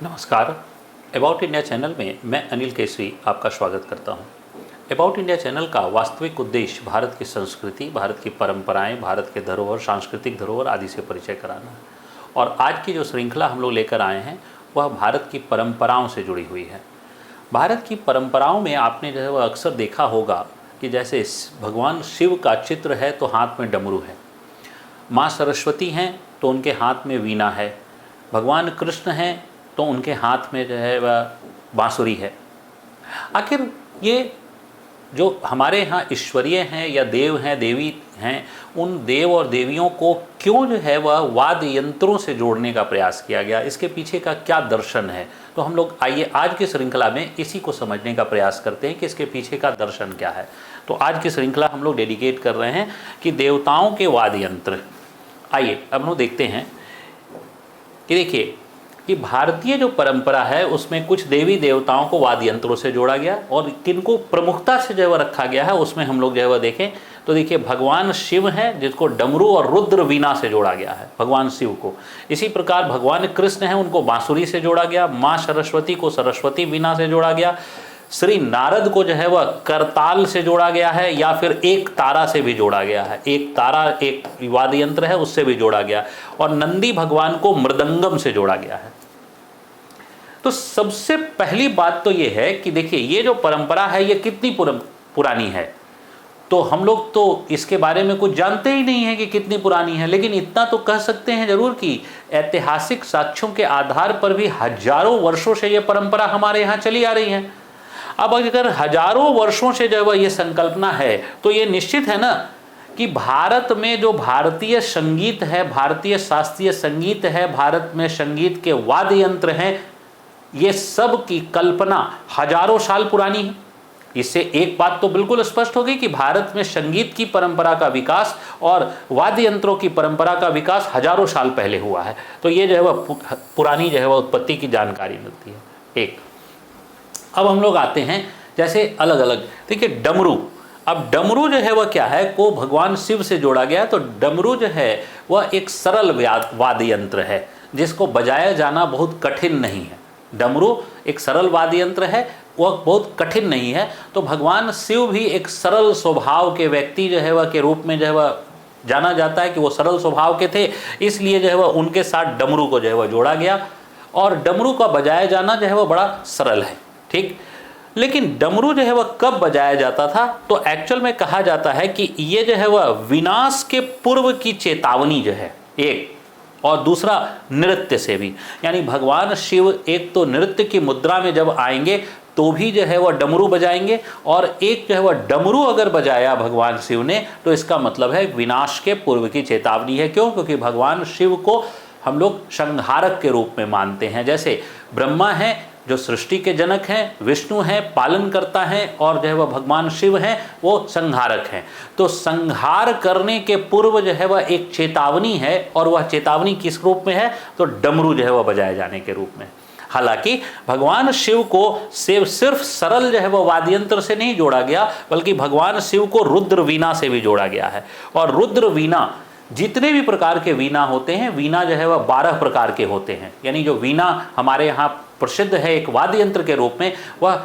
नमस्कार। About India channel में मैं अनिल केसरी आपका स्वागत करता हूं। अबाउट इंडिया चैनल का वास्तविक उद्देश्य भारत की संस्कृति, भारत की परंपराएं, भारत के धरोहर, सांस्कृतिक धरोहर आदि से परिचय कराना है। और आज की जो श्रृंखला हम लोग लेकर आए हैं वह भारत की परंपराओं से जुड़ी हुई है। भारत की परंपराओं में आपने जो है वह अक्सर देखा होगा कि जैसे भगवान शिव का चित्र है तो हाथ में डमरू है, माँ सरस्वती हैं तो उनके हाथ में वीणा है, भगवान कृष्ण हैं तो उनके हाथ में जो है वह बांसुरी है। आखिर ये जो हमारे यहाँ ईश्वरीय हैं या देव हैं, देवी हैं, उन देव और देवियों को क्यों जो है वह वाद्य यंत्रों से जोड़ने का प्रयास किया गया, इसके पीछे का क्या दर्शन है। तो हम लोग आइए आज की श्रृंखला में इसी को समझने का प्रयास करते हैं कि इसके पीछे का दर्शन क्या है। तो आज की श्रृंखला हम लोग डेडिकेट कर रहे हैं कि देवताओं के वाद्य यंत्र। आइए अब हम लोग देखते हैं कि देखिए कि भारतीय जो परंपरा है उसमें कुछ देवी देवताओं को वाद्य यंत्रों से जोड़ा गया और किनको प्रमुखता से जो है वह रखा गया है उसमें हम लोग जो है वह देखें तो देखिए भगवान शिव हैं जिसको डमरू और रुद्र वीणा से जोड़ा गया है, भगवान शिव को। इसी प्रकार भगवान कृष्ण हैं उनको बांसुरी से जोड़ा गया, माँ सरस्वती को सरस्वती वीणा से जोड़ा गया, श्री नारद को जो है वह करताल से जोड़ा गया है या फिर एक तारा से भी जोड़ा गया है, एक तारा एक वाद्य यंत्र है उससे भी जोड़ा गया, और नंदी भगवान को मृदंगम से जोड़ा गया है। तो सबसे पहली बात तो ये है कि देखिए ये जो परंपरा है ये कितनी पुरानी है। तो हम लोग तो इसके बारे में कुछ जानते ही नहीं है कि कितनी पुरानी है, लेकिन इतना तो कह सकते हैं जरूर कि ऐतिहासिक साक्ष्यों के आधार पर भी हजारों वर्षों से ये परंपरा हमारे यहाँ चली आ रही है। अब अगर हजारों वर्षों से जब ये संकल्पना है तो ये निश्चित है ना कि भारत में जो भारतीय संगीत है, भारतीय शास्त्रीय संगीत है, भारत में संगीत के वाद्य यंत्र हैं, ये सब की कल्पना हजारों साल पुरानी है। इससे एक बात तो बिल्कुल स्पष्ट होगी कि भारत में संगीत की परंपरा का विकास और वाद्य यंत्रों की परंपरा का विकास हजारों साल पहले हुआ है। तो ये जो है वह पुरानी जो है वह उत्पत्ति की जानकारी मिलती है। एक अब हम लोग आते हैं जैसे अलग अलग, देखिए डमरू। अब डमरू जो है वह क्या है, को भगवान शिव से जोड़ा गया। तो डमरू जो है वह एक सरल वाद्य यंत्र है जिसको बजाया जाना बहुत कठिन नहीं है। डमरू एक सरल वाद्य यंत्र है, वह बहुत कठिन नहीं है। तो भगवान शिव भी एक सरल स्वभाव के व्यक्ति जो है वह के रूप में जो है वह जाना जाता है कि वो सरल स्वभाव के थे, इसलिए जो है वह उनके साथ डमरू को जो है वह जोड़ा गया और डमरू का बजाया जाना जो है वह बड़ा सरल है। ठीक, लेकिन डमरू जो है वह कब बजाया जाता था, तो एक्चुअल में कहा जाता है कि ये जो है वह विनाश के पूर्व की चेतावनी जो है एक, और दूसरा नृत्य से भी, यानी भगवान शिव एक तो नृत्य की मुद्रा में जब आएंगे तो भी जो है वह डमरू बजाएंगे, और एक जो है वह डमरू अगर बजाया भगवान शिव ने तो इसका मतलब है विनाश के पूर्व की चेतावनी है। क्यों? क्योंकि भगवान शिव को हम लोग संहारक के रूप में मानते हैं। जैसे ब्रह्मा हैं जो सृष्टि के जनक हैं, विष्णु हैं पालन करता है, और जो है वह भगवान शिव हैं वो संहारक हैं। तो संहार करने के पूर्व जो है वह एक चेतावनी है, और वह चेतावनी किस रूप में है, तो डमरू जो है वह बजाए जाने के रूप में। हालांकि भगवान शिव को सिर्फ सरल जो है वह वाद्य यंत्र से नहीं जोड़ा गया, बल्कि भगवान शिव को रुद्र वीणा से भी जोड़ा गया है। और रुद्र वीणा, जितने भी प्रकार के वीणा होते हैं, वीणा जो है वह 12 प्रकार के होते हैं। यानी जो वीणा हमारे यहाँ प्रसिद्ध है एक वाद्य यंत्र के रूप में, वह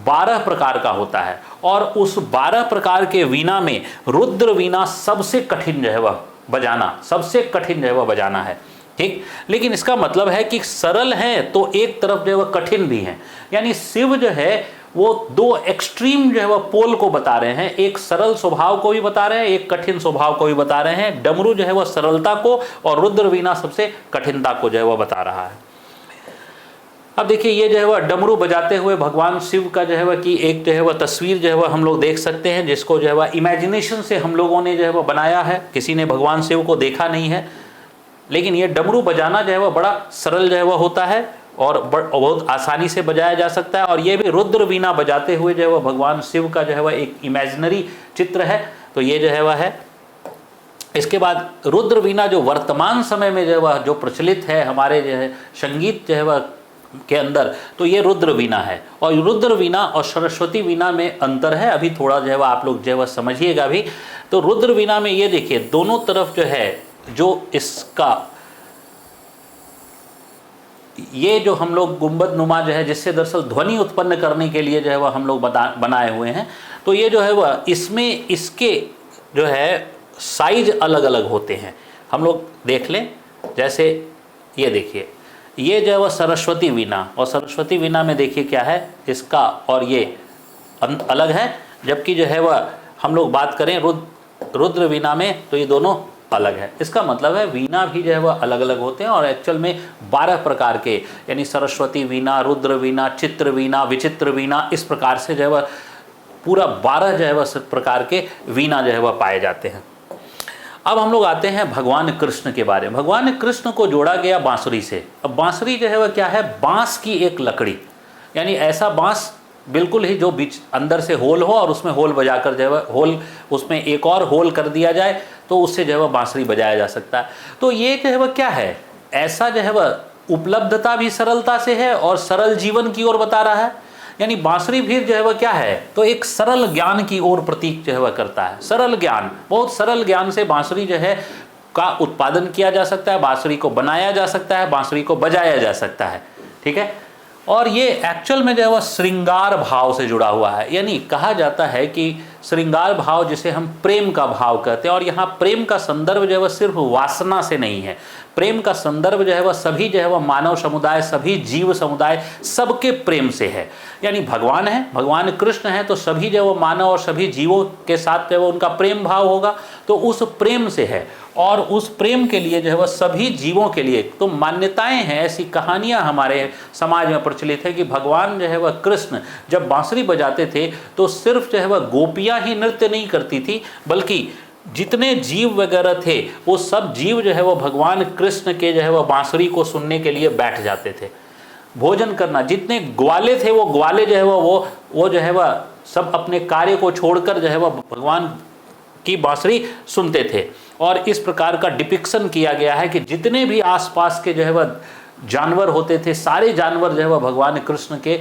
12 प्रकार का होता है, और उस 12 प्रकार के वीणा में रुद्र वीणा सबसे कठिन जो है वह बजाना, सबसे कठिन जो है वह बजाना है। ठीक, लेकिन इसका मतलब है कि सरल है तो एक तरफ जो है वह कठिन भी है। यानी शिव जो है वो दो एक्सट्रीम जो है वह पोल को बता रहे हैं, एक सरल स्वभाव को भी बता रहे हैं, एक कठिन स्वभाव को भी बता रहे हैं। डमरू जो है वह सरलता को और रुद्र वीणा सबसे कठिनता को जो है वह बता रहा है। अब देखिए ये जो है वह डमरू बजाते हुए भगवान शिव का जो है वह की एक जो है वह तस्वीर जो है वह हम लोग देख सकते हैं, जिसको जो है वह इमेजिनेशन से हम लोगों ने जो है वह बनाया है। किसी ने भगवान शिव को देखा नहीं है, लेकिन ये डमरू बजाना जो है वह बड़ा सरल जो है वह होता है और बहुत आसानी से बजाया जा सकता है। और ये भी रुद्र वीणा बजाते हुए जो है वह भगवान शिव का जो है वह एक इमेजिनरी चित्र है। तो ये जो है वह है। इसके बाद रुद्र वीणा जो वर्तमान समय में जो है वह जो प्रचलित है हमारे जो है संगीत जो है वह के अंदर, तो ये रुद्र वीणा है। और रुद्र वीणा और सरस्वती वीणा में अंतर है, अभी थोड़ा जो है वह आप लोग जो है वह समझिएगा भी। तो रुद्र वीणा में ये देखिए दोनों तरफ जो है जो इसका ये जो हम लोग गुंबद नुमा जो है, जिससे दरअसल ध्वनि उत्पन्न करने के लिए जो है वह हम लोग बनाए हुए हैं, तो ये जो है वह इसमें इसके जो है साइज अलग अलग होते हैं। हम लोग देख लें, जैसे ये देखिए, ये जो है वह सरस्वती वीणा, और सरस्वती वीणा में देखिए क्या है इसका, और ये अलग है। जबकि जो है वह हम लोग बात करें रुद्र वीणा में, तो ये दोनों अलग है। इसका मतलब है वीणा भी जो है वह अलग अलग होते हैं, और एक्चुअल में 12 प्रकार के, यानी सरस्वती वीणा, रुद्र वीणा, चित्र वीणा, विचित्र वीणा, इस प्रकार से जो है वह पूरा 12 जो है वह प्रकार के वीणा जो है वह पाए जाते हैं। अब हम लोग आते हैं भगवान कृष्ण के बारे में। भगवान कृष्ण को जोड़ा गया बांसुरी से। अब बांसुरी जो है वह क्या है, बांस की एक लकड़ी, यानी ऐसा बांस बिल्कुल ही जो बीच अंदर से होल हो और उसमें होल बजाकर जो है वह होल, उसमें एक और होल कर दिया जाए तो उससे जो है वह बांसुरी बजाया जा सकता है। तो ये जो है वह क्या है, ऐसा जो है वह उपलब्धता भी सरलता से है और सरल जीवन की ओर बता रहा है। यानी बांसुरी भी जो है वह क्या है, तो एक सरल ज्ञान की ओर प्रतीक जो है वह करता है। सरल ज्ञान, बहुत सरल ज्ञान से बांसुरी जो है का उत्पादन किया जा सकता है, बांसुरी को बनाया जा सकता है, बांसुरी को बजाया जा सकता है। ठीक है, और ये एक्चुअल में जो है वह श्रृंगार भाव से जुड़ा हुआ है। यानी कहा जाता है कि श्रृंगार भाव जिसे हम प्रेम का भाव कहते हैं, और यहाँ प्रेम का संदर्भ जो है वह सिर्फ वासना से नहीं है, प्रेम का संदर्भ जो है वह सभी जो है वह मानव समुदाय, सभी जीव समुदाय, सबके प्रेम से है। यानी भगवान है, भगवान कृष्ण है, तो सभी जो है वो मानव और सभी जीवों के साथ जो है वो उनका प्रेम भाव होगा, तो उस प्रेम से है। और उस प्रेम के लिए जो है वह सभी जीवों के लिए तो मान्यताएं हैं, ऐसी कहानियां हमारे समाज में प्रचलित है कि भगवान जो है वह कृष्ण जब बांसुरी बजाते थे तो सिर्फ जो है वह गोपियां ही नृत्य नहीं करती थी, बल्कि जितने जीव वगैरह थे वो सब जीव जो है वह भगवान कृष्ण के जो है वह बांसुरी को सुनने के लिए बैठ जाते थे। भोजन करना, जितने ग्वाले थे वो ग्वाले जो है वो जो है वह सब अपने कार्य को छोड़कर जो है वह भगवान की बांसुरी सुनते थे। और इस प्रकार का डिपिक्शन किया गया है कि जितने भी आसपास के जो है वह जानवर होते थे, सारे जानवर जो है वह भगवान कृष्ण के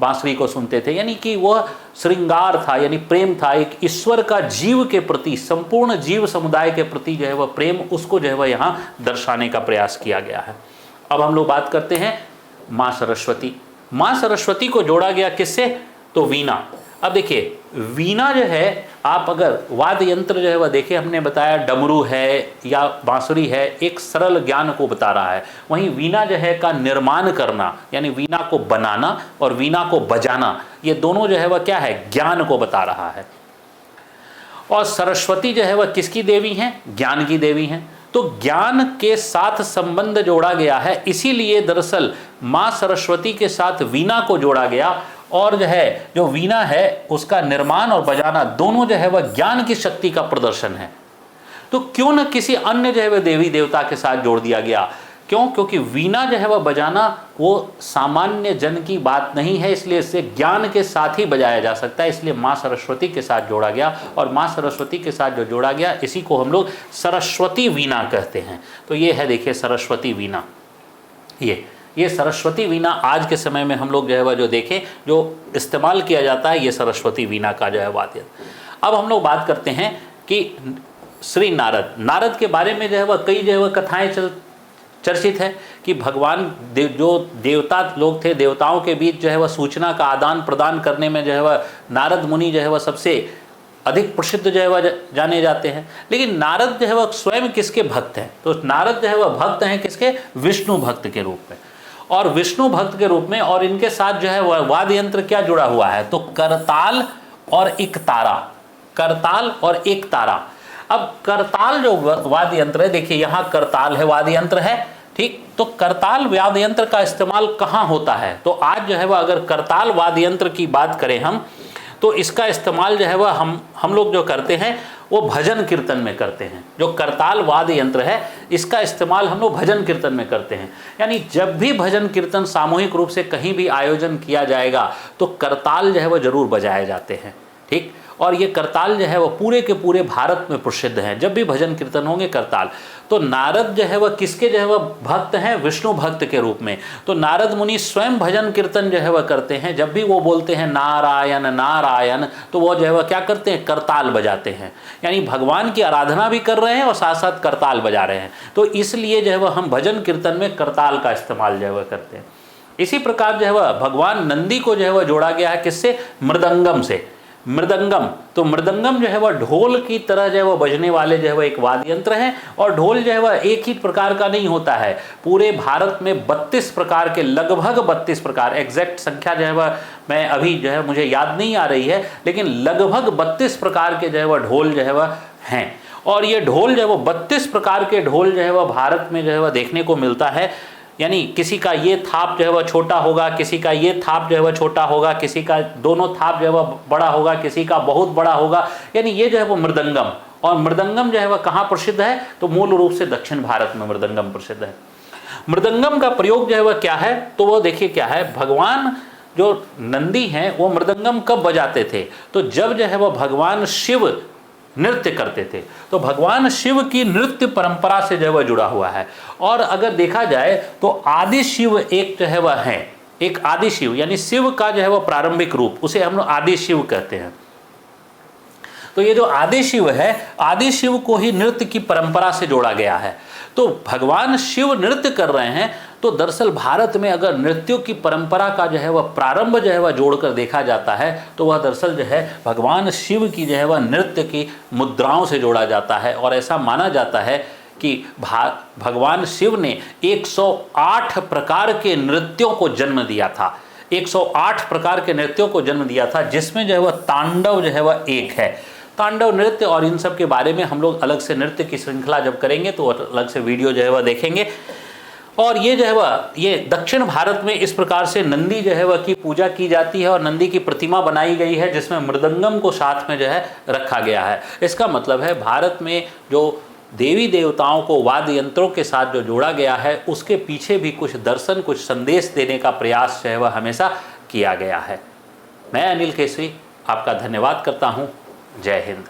बांसुरी को सुनते थे। यानी कि वह श्रृंगार था, यानी प्रेम था, एक ईश्वर का जीव के प्रति, संपूर्ण जीव समुदाय के प्रति जो है वह प्रेम, उसको जो है वह यहाँ दर्शाने का प्रयास किया गया है। अब हम लोग बात करते हैं माँ सरस्वती। माँ सरस्वती को जोड़ा गया किससे, तो वीणा। अब देखिए वीणा जो है, आप अगर वाद्य यंत्र जो है वह देखिए, हमने बताया डमरू है या बांसुरी है, एक सरल ज्ञान को बता रहा है। वहीं वीणा जो है का निर्माण करना, यानी वीणा को बनाना और वीणा को बजाना, ये दोनों जो है वह क्या है, ज्ञान को बता रहा है। और सरस्वती जो है वह किसकी देवी हैं, ज्ञान की देवी हैं। तो ज्ञान के साथ संबंध जोड़ा गया है, इसीलिए दरअसल माँ सरस्वती के साथ वीणा को जोड़ा गया। और जो वीणा है उसका निर्माण और बजाना दोनों जो है वह ज्ञान की शक्ति का प्रदर्शन है। तो क्यों न किसी अन्य जो है वह देवी देवता के साथ जोड़ दिया गया। क्यों, क्योंकि वीणा जो है वह बजाना वो सामान्य जन की बात नहीं है, इसलिए इसे ज्ञान के साथ ही बजाया जा सकता है, इसलिए माँ सरस्वती के साथ जोड़ा गया। और माँ सरस्वती के साथ जो जोड़ा गया, इसी को हम लोग सरस्वती वीणा कहते हैं। तो ये है, देखिए सरस्वती वीणा, ये सरस्वती वीणा आज के समय में हम लोग जो है वह जो देखें जो इस्तेमाल किया जाता है, ये सरस्वती वीणा का जो है वाद्य। अब हम लोग बात करते हैं कि श्री नारद के बारे में जो है वह कई जो है वह कथाएं चर्चित है कि भगवान जो देवता लोग थे, देवताओं के बीच जो है वह सूचना का आदान प्रदान करने में जो है वह नारद मुनि जो है वह सबसे अधिक प्रसिद्ध जो है वह जाने जाते हैं। लेकिन नारद जो है वह स्वयं किसके भक्त हैं, तो नारद जो है वह भक्त हैं किसके, विष्णु भक्त के रूप में। और विष्णु भक्त के रूप में, और इनके साथ जो है वह वाद्य यंत्र क्या जुड़ा हुआ है, तो करताल और एक तारा, करताल और एक तारा। अब करताल जो वाद्य यंत्र है, देखिए यहाँ करताल है, वाद्य यंत्र है, ठीक। तो करताल वाद्य यंत्र का इस्तेमाल कहाँ होता है, तो आज जो है वह अगर करताल वाद्य यंत्र की बात करें हम, तो इसका इस्तेमाल जो है वह हम लोग जो करते हैं वो भजन कीर्तन में करते हैं। जो करताल वाद्य यंत्र है इसका इस्तेमाल हम लोग भजन कीर्तन में करते हैं। यानी जब भी भजन कीर्तन सामूहिक रूप से कहीं भी आयोजन किया जाएगा तो करताल जो है वह जरूर बजाए जाते हैं, ठीक। और ये करताल जो है वह पूरे के पूरे भारत में प्रसिद्ध हैं। जब भी भजन कीर्तन होंगे करताल, तो नारद जो है वह किसके जो है वह भक्त हैं? विष्णु भक्त के रूप में। तो नारद मुनि स्वयं भजन कीर्तन जो है वह करते हैं। जब भी वो बोलते हैं नारायण नारायण, तो वो जो है वह क्या करते हैं? करताल बजाते हैं, यानी भगवान की आराधना भी कर रहे हैं और साथ साथ करताल बजा रहे हैं। तो इसलिए जो है वह हम भजन कीर्तन में करताल का इस्तेमाल जो है वह करते हैं। इसी प्रकार जो है वह भगवान नंदी को जो है वह जोड़ा गया है किससे? मृदंगम से। मृदंगम, तो मृदंगम जो है वह ढोल की तरह जो है वह बजने वाले जो है वह एक वाद्य यंत्र है। और ढोल जो है वह एक ही प्रकार का नहीं होता है, पूरे भारत में 32 प्रकार के, लगभग 32 प्रकार, एग्जैक्ट संख्या जो है वह मैं अभी जो है मुझे याद नहीं आ रही है, लेकिन लगभग 32 प्रकार के जो है वह ढोल जो है वह हैं। और ये ढोल जो है वह 32 प्रकार के ढोल जो है वह भारत में जो है वह देखने को मिलता है। यानी किसी का ये थाप जो है वह छोटा होगा, किसी का ये थाप जो है वह छोटा होगा, किसी का दोनों थाप जो है वह बड़ा होगा, किसी का बहुत बड़ा होगा। यानी ये जो है वो मृदंगम, और मृदंगम जो है वह कहाँ प्रसिद्ध है? तो मूल रूप से दक्षिण भारत में मृदंगम प्रसिद्ध है। मृदंगम का प्रयोग जो है वह क्या है? तो वो देखिए क्या है, भगवान जो नंदी हैं वो मृदंगम कब बजाते थे? तो जब जो है वह भगवान शिव नृत्य करते थे। तो भगवान शिव की नृत्य परंपरा से जो है वह जुड़ा हुआ है। और अगर देखा जाए तो आदि शिव एक जो है वह है, एक आदि शिव, यानी शिव का जो है वह प्रारंभिक रूप, उसे हम लोग आदि शिव कहते हैं। तो ये जो आदि शिव है, आदि शिव को ही नृत्य की परंपरा से जोड़ा गया है। तो भगवान शिव नृत्य कर रहे हैं, तो दरअसल भारत में अगर नृत्यों की परंपरा का जो है वह प्रारंभ जो है वह जोड़कर देखा जाता है, तो वह दरअसल जो है भगवान शिव की जो है वह नृत्य की मुद्राओं से जोड़ा जाता है। और ऐसा माना जाता है कि भगवान शिव ने 108 प्रकार के नृत्यों को जन्म दिया था। 108 प्रकार के नृत्यों को जन्म दिया था, जिसमें जो है वह तांडव जो है वह एक है। तांडव नृत्य और इन सब के बारे में हम लोग अलग से नृत्य की श्रृंखला जब करेंगे तो अलग से वीडियो जो है वह देखेंगे। और ये जो है वह ये दक्षिण भारत में इस प्रकार से नंदी जो है वह की पूजा की जाती है और नंदी की प्रतिमा बनाई गई है, जिसमें मृदंगम को साथ में जो है रखा गया है। इसका मतलब है भारत में जो देवी देवताओं को वाद्य यंत्रों के साथ जो जोड़ा गया है, उसके पीछे भी कुछ दर्शन, कुछ संदेश देने का प्रयास जो है वह हमेशा किया गया है। मैं अनिल केसरी आपका धन्यवाद करता हूँ। जय हिंद।